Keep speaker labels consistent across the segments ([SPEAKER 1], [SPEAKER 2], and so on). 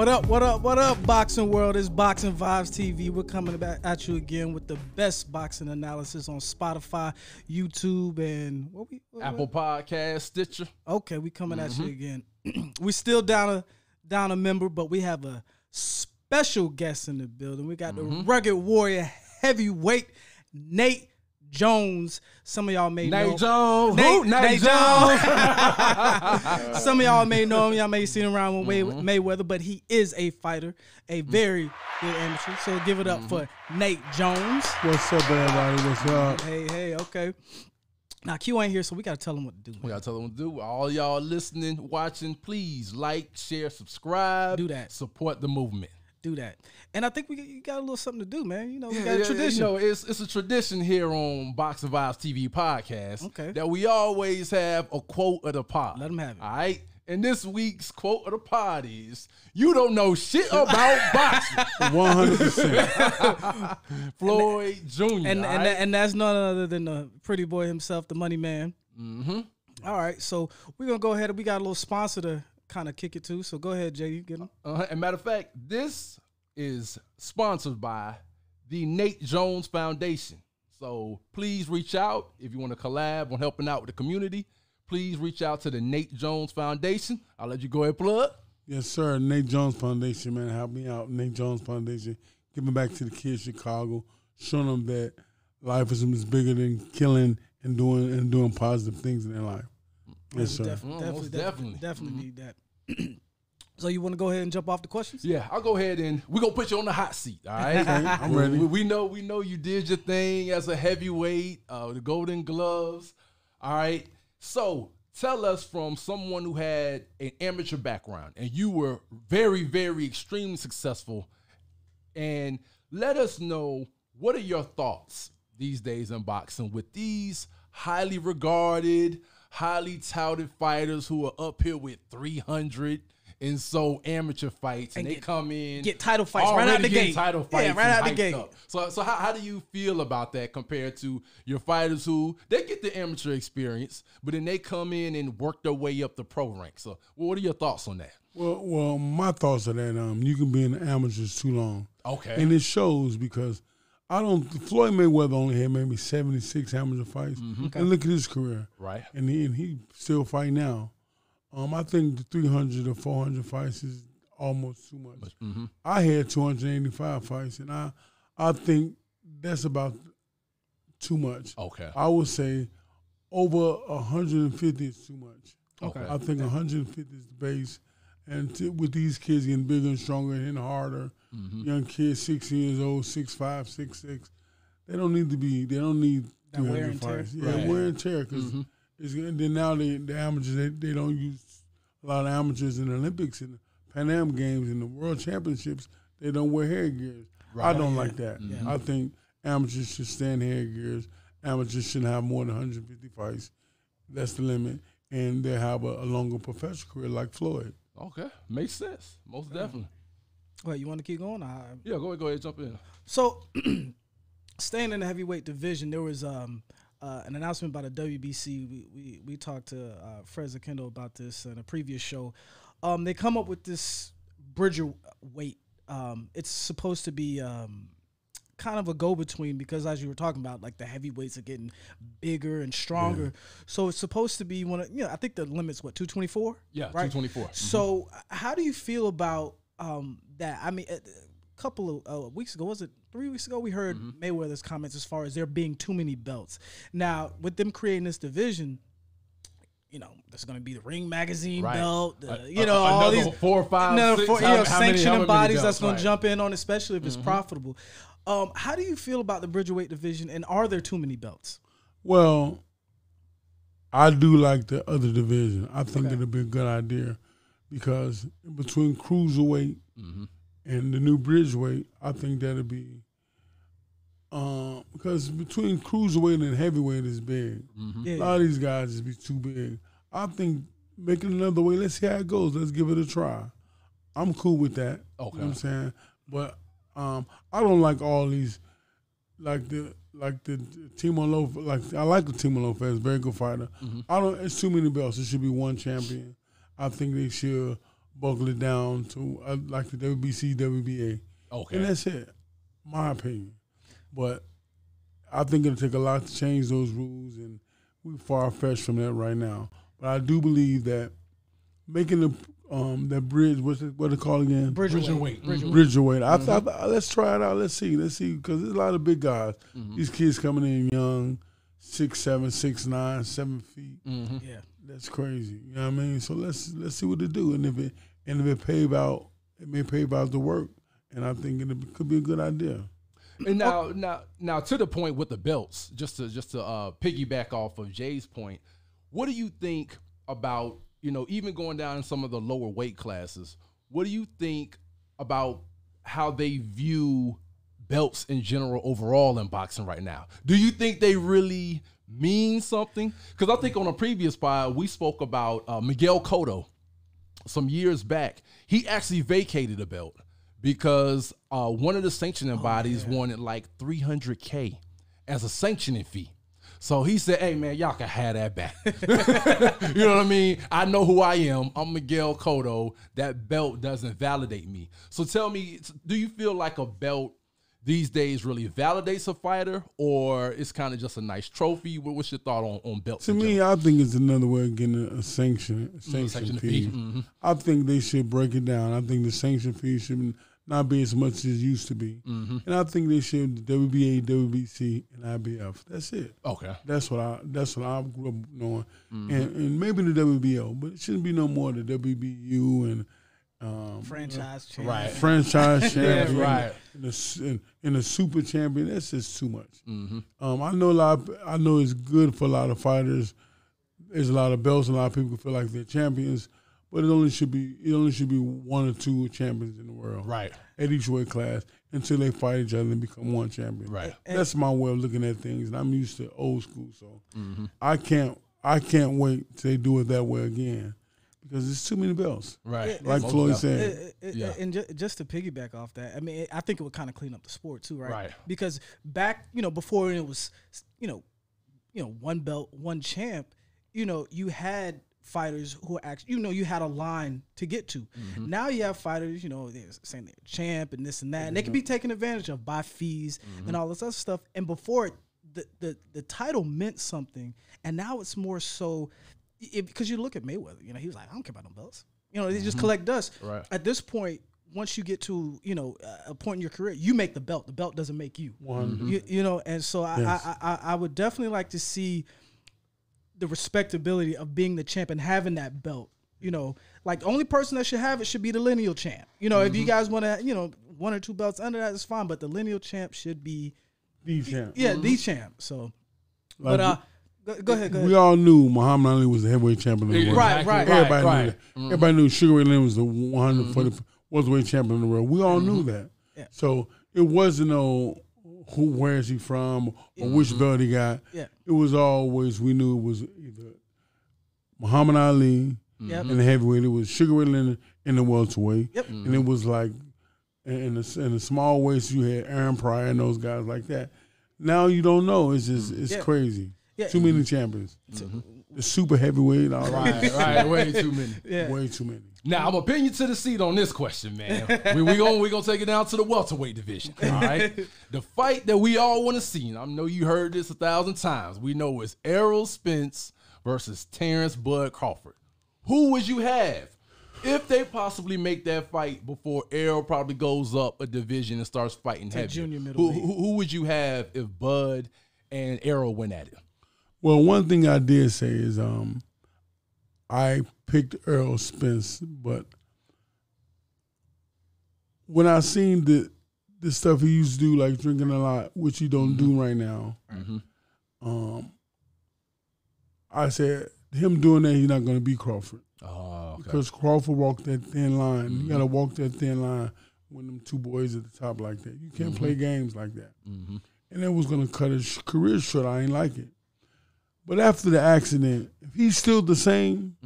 [SPEAKER 1] What up, what up, what up, boxing world? It's Boxing Vibez TV. We're coming back at you again with the best boxing analysis on Spotify, YouTube, and
[SPEAKER 2] Apple Podcast, Stitcher.
[SPEAKER 1] Okay, we coming at you again. We still down a member, but we have a special guest in the building. We got the rugged warrior heavyweight Nate Jones. Some of y'all may know
[SPEAKER 2] Nate Jones.
[SPEAKER 1] Nate Jones. Some of y'all may know him. Y'all may see him around with Mayweather, but he is a fighter, a very good amateur. So give it up for Nate Jones.
[SPEAKER 3] What's up, everybody? What's up?
[SPEAKER 1] Hey, okay. Now, Q ain't here, so we got to tell him what to do.
[SPEAKER 2] We got to tell them what to do. All y'all listening, watching, please like, share, subscribe.
[SPEAKER 1] Do that.
[SPEAKER 2] Support the movement.
[SPEAKER 1] Do that. And I think you got a little something to do, man. You know, we got a tradition.
[SPEAKER 2] You know, it's a tradition here on Boxing Vibez TV podcast that we always have a quote of the pod.
[SPEAKER 1] Let them have it.
[SPEAKER 2] All right? And this week's quote of the pod is, "You don't know shit about boxing."
[SPEAKER 3] 100%.
[SPEAKER 2] Floyd Jr.
[SPEAKER 1] And that's none other than the pretty boy himself, the money man. All right, so we're going to go ahead and we got a little sponsor to kind of kick it to. So go ahead, Jay, you get him.
[SPEAKER 2] And matter of fact, this is sponsored by the Nate Jones Foundation. So please reach out if you want to collab on helping out with the community. Please reach out to the Nate Jones Foundation. I'll let you go ahead and plug.
[SPEAKER 3] Yes, sir. Nate Jones Foundation, man. Help me out. Nate Jones Foundation. Giving back to the kids of Chicago. Showing them that life is bigger than killing and doing positive things in their life. Yes, sir.
[SPEAKER 1] Definitely need that. So you want to go ahead and jump off the questions?
[SPEAKER 2] Yeah, I'll go ahead and we're going to put you on the hot seat, all right?
[SPEAKER 3] I'm ready.
[SPEAKER 2] We know you did your thing as a heavyweight, the Golden Gloves, all right? So tell us, from someone who had an amateur background and you were very, very extremely successful, and let us know, what are your thoughts these days in boxing with these highly regarded, highly touted fighters who are up here with 300 and so amateur fights, and they come in,
[SPEAKER 1] get title fights right out the gate.
[SPEAKER 2] Title fights,
[SPEAKER 1] right out the gate.
[SPEAKER 2] Up. So how do you feel about that compared to your fighters who they get the amateur experience, but then they come in and work their way up the pro ranks? So what are your thoughts on that?
[SPEAKER 3] Well, my thoughts are that you can be in the amateurs too long.
[SPEAKER 2] Okay.
[SPEAKER 3] And it shows, because Floyd Mayweather only had maybe 76 amateur fights. And look at his career.
[SPEAKER 2] Right.
[SPEAKER 3] And he still fight now. I think the 300 or 400 fights is almost too much. I had 285 fights, and I think that's about too much.
[SPEAKER 2] Okay.
[SPEAKER 3] I would say over 150 is too much.
[SPEAKER 2] Okay.
[SPEAKER 3] I think 150 is the base. And with these kids getting bigger and stronger and harder, young kids, 16 years old, 6'5", 6'6", they don't need 300 fights. Yeah, wear and tear, because then now the amateurs, they don't use a lot of amateurs in the Olympics and the Pan Am Games and the World Championships. They don't wear hair gears. Right. I don't like that. I think amateurs should stay in hair gears. Amateurs shouldn't have more than 150 fights. That's the limit. And they have a longer professional career like Floyd.
[SPEAKER 2] Okay, makes sense. Most definitely.
[SPEAKER 1] Well, you want to keep going?
[SPEAKER 2] Yeah, go ahead, jump in.
[SPEAKER 1] So, staying in the heavyweight division, there was an announcement by the WBC. We talked to Fred Zakendo about this in a previous show. They come up with this bridgerweight. It's supposed to be kind of a go-between, because as you were talking about, like, the heavyweights are getting bigger and stronger. So it's supposed to be I think the limit's 224?
[SPEAKER 2] Yeah,
[SPEAKER 1] right?
[SPEAKER 2] 224.
[SPEAKER 1] So how do you feel about that? I mean, a couple of weeks ago, was it 3 weeks ago, we heard Mayweather's comments as far as there being too many belts. Now, with them creating this division, there's going to be the Ring Magazine belt, all these
[SPEAKER 2] 4, 5, 6,
[SPEAKER 1] sanctioning bodies that's going to jump in on, especially if it's profitable. How do you feel about the bridgerweight division, and are there too many belts?
[SPEAKER 3] Well, I do like the other division. I think it'll be a good idea, because between cruiserweight and the new bridgeweight, I think that'll be because between cruiserweight and heavyweight is big. A lot of these guys just be too big. I think making another weight, let's see how it goes. Let's give it a try. I'm cool with that.
[SPEAKER 2] Okay.
[SPEAKER 3] You know what I'm saying? But I don't like all these, like the Timo Lopez. Like, I like the Timo Lopez, very good fighter. It's too many belts. It should be one champion. I think they should buckle it down to like the WBC, WBA.
[SPEAKER 2] Okay.
[SPEAKER 3] And that's it, my opinion. But I think it'll take a lot to change those rules, and we're far-fetched from that right now. But I do believe that making that bridge, what they call again?
[SPEAKER 1] Bridgerweight.
[SPEAKER 3] Bridgerweight. Let's try it out. Let's see, because there's a lot of big guys. These kids coming in young, 6'7", 6'9", 7 feet.
[SPEAKER 1] Yeah,
[SPEAKER 3] that's crazy. You know what I mean? So let's see what they do, and if it pave out, it may pave out the work, and I think it could be a good idea.
[SPEAKER 2] And now to the point with the belts, just to piggyback off of Jay's point, what do you think about, even going down in some of the lower weight classes? What do you think about how they view belts in general overall in boxing right now? Do you think they really mean something? Because I think on a previous pod we spoke about Miguel Cotto some years back. He actually vacated a belt because one of the sanctioning bodies wanted like $300K as a sanctioning fee. So he said, hey, man, y'all can have that back. You know what I mean? I know who I am. I'm Miguel Cotto. That belt doesn't validate me. So tell me, do you feel like a belt these days really validates a fighter, or it's kind of just a nice trophy? What's your thought on belts?
[SPEAKER 3] To me, I think it's another way of getting a sanction fee. I think they should break it down. I think the sanction fee should not be as much as it used to be. And I think they should WBA, WBC, and IBF. That's it.
[SPEAKER 2] Okay.
[SPEAKER 3] That's what I grew up knowing. And maybe the WBO, but it shouldn't be no more the WBU and
[SPEAKER 1] franchise champion.
[SPEAKER 2] Right.
[SPEAKER 3] Franchise champion.
[SPEAKER 2] Right.
[SPEAKER 3] And a super champion. That's just too much. I know it's good for a lot of fighters. There's a lot of belts, and a lot of people can feel like they're champions. But it only should be one or two champions in the world,
[SPEAKER 2] right,
[SPEAKER 3] at each weight class until they fight each other and become one champion.
[SPEAKER 2] Right.
[SPEAKER 3] That's my way of looking at things, and I'm used to old school, so I can't wait till they do it that way again because there's too many belts.
[SPEAKER 2] Right.
[SPEAKER 3] Like Floyd said.
[SPEAKER 1] And just to piggyback off that, I mean, I think it would kind of clean up the sport too, right?
[SPEAKER 2] Right.
[SPEAKER 1] Because back, before it was, one belt, one champ, you had fighters who actually, you had a line to get to. Now you have fighters, they're saying they're champ and this and that, and they can be taken advantage of by fees and all this other stuff. And before the title meant something, and now it's more so because you look at Mayweather, he was like, I don't care about no belts. They just collect dust.
[SPEAKER 2] Right.
[SPEAKER 1] At this point, once you get to a point in your career, you make the belt. The belt doesn't make you. And so yes. I would definitely like to see the respectability of being the champ and having that belt. Like the only person that should have it should be the lineal champ. If you guys want to, one or two belts under that is fine, but the lineal champ should be
[SPEAKER 3] the champ.
[SPEAKER 1] Yeah, the champ. So, go ahead.
[SPEAKER 3] We all knew Muhammad Ali was the heavyweight champion of the world.
[SPEAKER 1] Right.
[SPEAKER 3] Everybody knew that. Everybody knew Sugar Ray Leonard was the 140 welterweight champion of the world. We all knew that.
[SPEAKER 1] Yeah.
[SPEAKER 3] So it wasn't where is he from or which belt he got.
[SPEAKER 1] Yeah.
[SPEAKER 3] It was always, we knew it was either Muhammad Ali in the heavyweight, it was Sugar Ray Leonard in the welterweight, and it was like in the small weights you had Aaron Pryor and those guys like that. Now you don't know. It's just it's crazy. Yeah. Too many champions. The super heavyweight. All
[SPEAKER 2] right. Way too many.
[SPEAKER 1] Yeah.
[SPEAKER 3] Way too many.
[SPEAKER 2] Now, I'm going to pin you to the seat on this question, man. We're gonna take it down to the welterweight division, all right? The fight that we all want to see, and I know you heard this 1,000 times, we know it's Errol Spence versus Terence Bud Crawford. Who would you have if they possibly make that fight before Errol probably goes up a division and starts fighting heavy?
[SPEAKER 1] Junior middleweight.
[SPEAKER 2] Who would you have if Bud and Errol went at it?
[SPEAKER 3] Well, one thing I did say is I picked Errol Spence, but when I seen the stuff he used to do, like drinking a lot, which he don't do right now, I said him doing that, he's not going to beat Crawford.
[SPEAKER 2] Oh, okay.
[SPEAKER 3] Because Crawford walked that thin line. You got to walk that thin line when them two boys at the top like that. You can't play games like that. And that was going to cut his career short. I ain't like it. But after the accident, if he's still the same,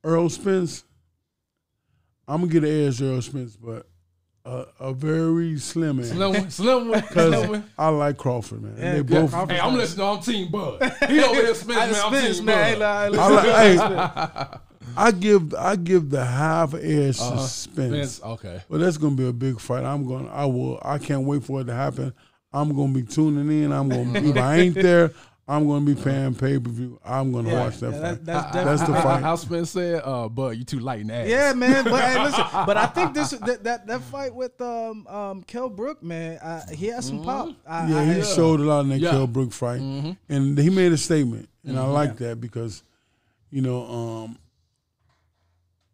[SPEAKER 3] Errol Spence, I'm going to get an edge to Errol Spence, but a very slim man.
[SPEAKER 2] Slim one.
[SPEAKER 3] Because I like Crawford, man.
[SPEAKER 1] Yeah,
[SPEAKER 3] they both.
[SPEAKER 2] Hey, I'm listening on Team Bud. He over here Spence, man. I'm Team Bud.
[SPEAKER 3] I give the half air suspense.
[SPEAKER 2] Okay.
[SPEAKER 3] But that's gonna be a big fight. I can't wait for it to happen. I'm gonna be tuning in. If I ain't there, I'm gonna be paying pay-per-view. I'm gonna watch that fight. That's the fight.
[SPEAKER 2] How Spence said, "Bud, you too light in the ass."
[SPEAKER 1] Yeah, man. But hey, listen. But I think that fight with Kell Brook, man, he has some pop.
[SPEAKER 3] He showed a lot in that Kell Brook fight, and he made a statement, and I like that because,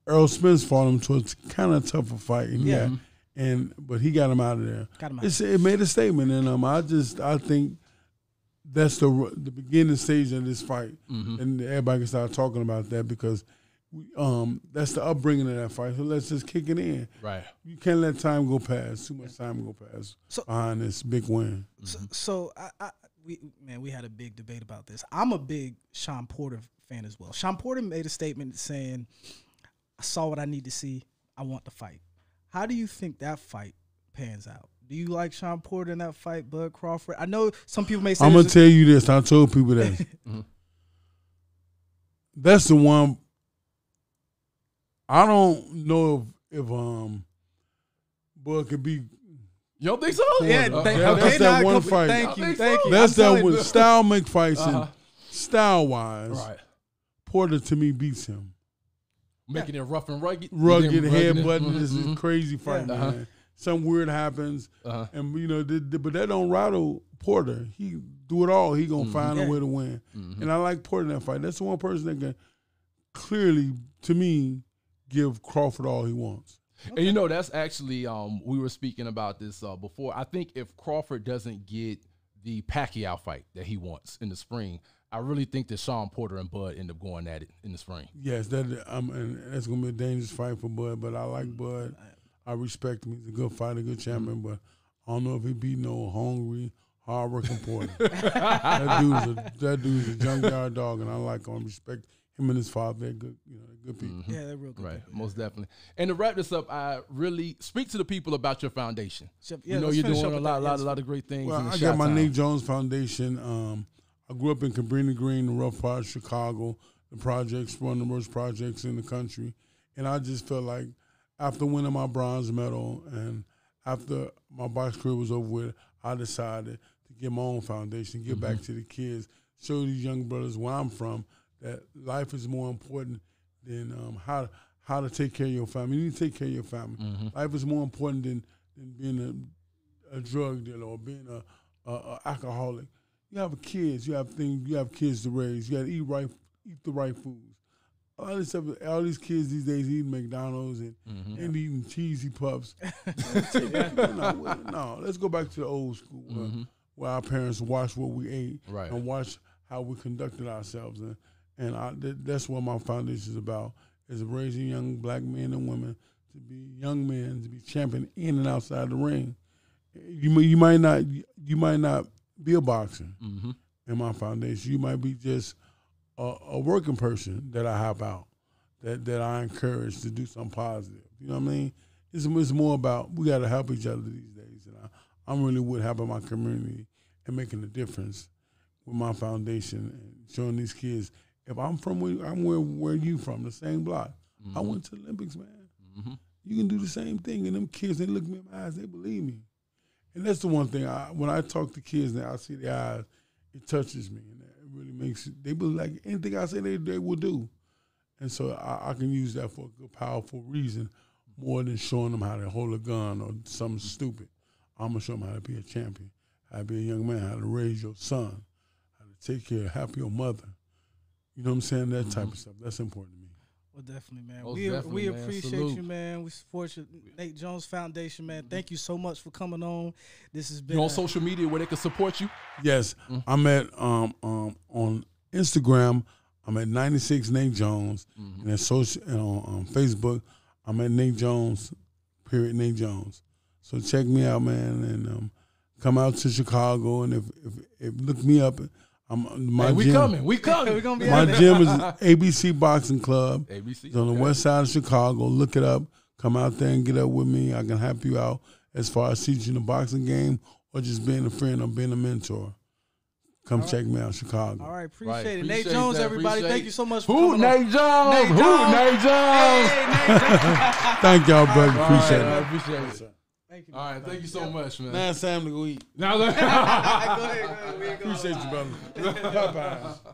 [SPEAKER 3] Errol Spence fought him to a kind of tougher fight, but he got him out of there. It made a statement, and I think that's the beginning stage of this fight, and everybody can start talking about that because that's the upbringing of that fight. So let's just kick it in.
[SPEAKER 2] Right.
[SPEAKER 3] You can't let time go past. Too much time go past behind this big win.
[SPEAKER 1] So we had a big debate about this. I'm a big Shawn Porter fan as well. Shawn Porter made a statement saying, "I saw what I need to see. I want the fight." How do you think that fight pans out? Do you like Shawn Porter in that fight, Bud Crawford? I know some people may say.
[SPEAKER 3] I'm gonna tell you this. I told people that. That's the one. I don't know if Bud could be.
[SPEAKER 2] You don't think so?
[SPEAKER 1] Yeah,
[SPEAKER 3] that's that one fight.
[SPEAKER 1] Thank you.
[SPEAKER 3] That's that one. Style make fights, and style wise,
[SPEAKER 2] right.
[SPEAKER 3] Porter to me beats him.
[SPEAKER 2] Making it rough and rugged.
[SPEAKER 3] Headbutting. This is crazy fight, man. Something weird happens, and but that don't rattle Porter. He do it all. He gonna find a way to win, and I like Porter in that fight. That's the one person that can clearly, to me, give Crawford all he wants.
[SPEAKER 2] Okay. And that's actually we were speaking about this before. I think if Crawford doesn't get the Pacquiao fight that he wants in the spring, I really think that Shawn Porter and Bud end up going at it in the spring.
[SPEAKER 3] Yes, and that's gonna be a dangerous fight for Bud. But I like Bud. I respect him. He's a good fighter, good champion. But I don't know if he beat no hungry, hard-working Porter. that dude's a junkyard dog, and I like him. I respect him and his father. They're good, good people.
[SPEAKER 1] Yeah, they're real good.
[SPEAKER 2] Right, most definitely. And to wrap this up, I really speak to the people about your foundation.
[SPEAKER 1] Yeah,
[SPEAKER 2] you're doing a lot of great things.
[SPEAKER 3] Well, I got my Nate Jones Foundation. I grew up in Cabrini Green, the rough part of Chicago. The projects, one of the worst projects in the country. And I just felt like after winning my bronze medal and after my box career was over with, I decided to get my own foundation, give back to the kids, show these young brothers where I'm from that life is more important than how to take care of your family. You need to take care of your family. Life is more important than being a drug dealer or being a alcoholic. You have kids. You have things. You have kids to raise. You got to eat the right foods. All this stuff. All these kids these days eating McDonald's and eating cheesy puffs. No, let's go back to the old school where our parents watched what we ate and watched how we conducted ourselves. And that's what my foundation is about: is raising young black men and women to be young men, to be champion in and outside the ring. You might not be a boxer in my foundation. You might be just a working person that I help out, that I encourage to do something positive. You know what I mean? It's more about we got to help each other these days. And I'm really with helping my community and making a difference with my foundation and showing these kids. If I'm from where you from, the same block. I went to the Olympics, man. You can do the same thing. And them kids, they look me in my eyes, they believe me. And that's the one thing, when I talk to kids and I see their eyes, it touches me. And it really makes it, they believe like anything I say they will do. And so I can use that for a good, powerful reason more than showing them how to hold a gun or something stupid. I'm going to show them how to be a champion, how to be a young man, how to raise your son, how to take care of, help your mother. You know what I'm saying? That type of stuff. That's important to me.
[SPEAKER 1] Well, definitely, man. We appreciate you, man. We support you, Nate Jones Foundation, man. Thank you so much for coming on. This has been
[SPEAKER 2] on social media where they can support you.
[SPEAKER 3] Yes, I'm at on Instagram. I'm at 96 Nate Jones, and at on Facebook, I'm at Nate Jones. Nate Jones. So check me out, man, and come out to Chicago, and if look me up.
[SPEAKER 2] We coming. We gonna be
[SPEAKER 3] my gym is ABC Boxing Club.
[SPEAKER 2] ABC.
[SPEAKER 3] It's on the west side of Chicago. Look it up. Come out there and get up with me. I can help you out as far as teaching the boxing game or just being a friend or being a mentor. Come check me out, Chicago.
[SPEAKER 1] All right, appreciate it. Nate
[SPEAKER 2] Appreciate
[SPEAKER 1] Jones,
[SPEAKER 2] that.
[SPEAKER 1] everybody.
[SPEAKER 2] Appreciate
[SPEAKER 1] Thank you so much for
[SPEAKER 2] Who?
[SPEAKER 1] coming
[SPEAKER 2] Nate Jones.
[SPEAKER 1] Nate
[SPEAKER 2] Who?
[SPEAKER 1] Jones.
[SPEAKER 2] Nate Jones.
[SPEAKER 1] Hey, Nate Jones.
[SPEAKER 3] Thank y'all, brother.
[SPEAKER 2] All
[SPEAKER 3] Appreciate
[SPEAKER 2] right, I
[SPEAKER 3] it.
[SPEAKER 2] appreciate it.
[SPEAKER 1] Thank you.
[SPEAKER 2] All right, thank you so much, man.
[SPEAKER 3] Now it's time to go eat.
[SPEAKER 2] Now,
[SPEAKER 1] Go ahead.
[SPEAKER 3] Appreciate you, brother. Bye-bye.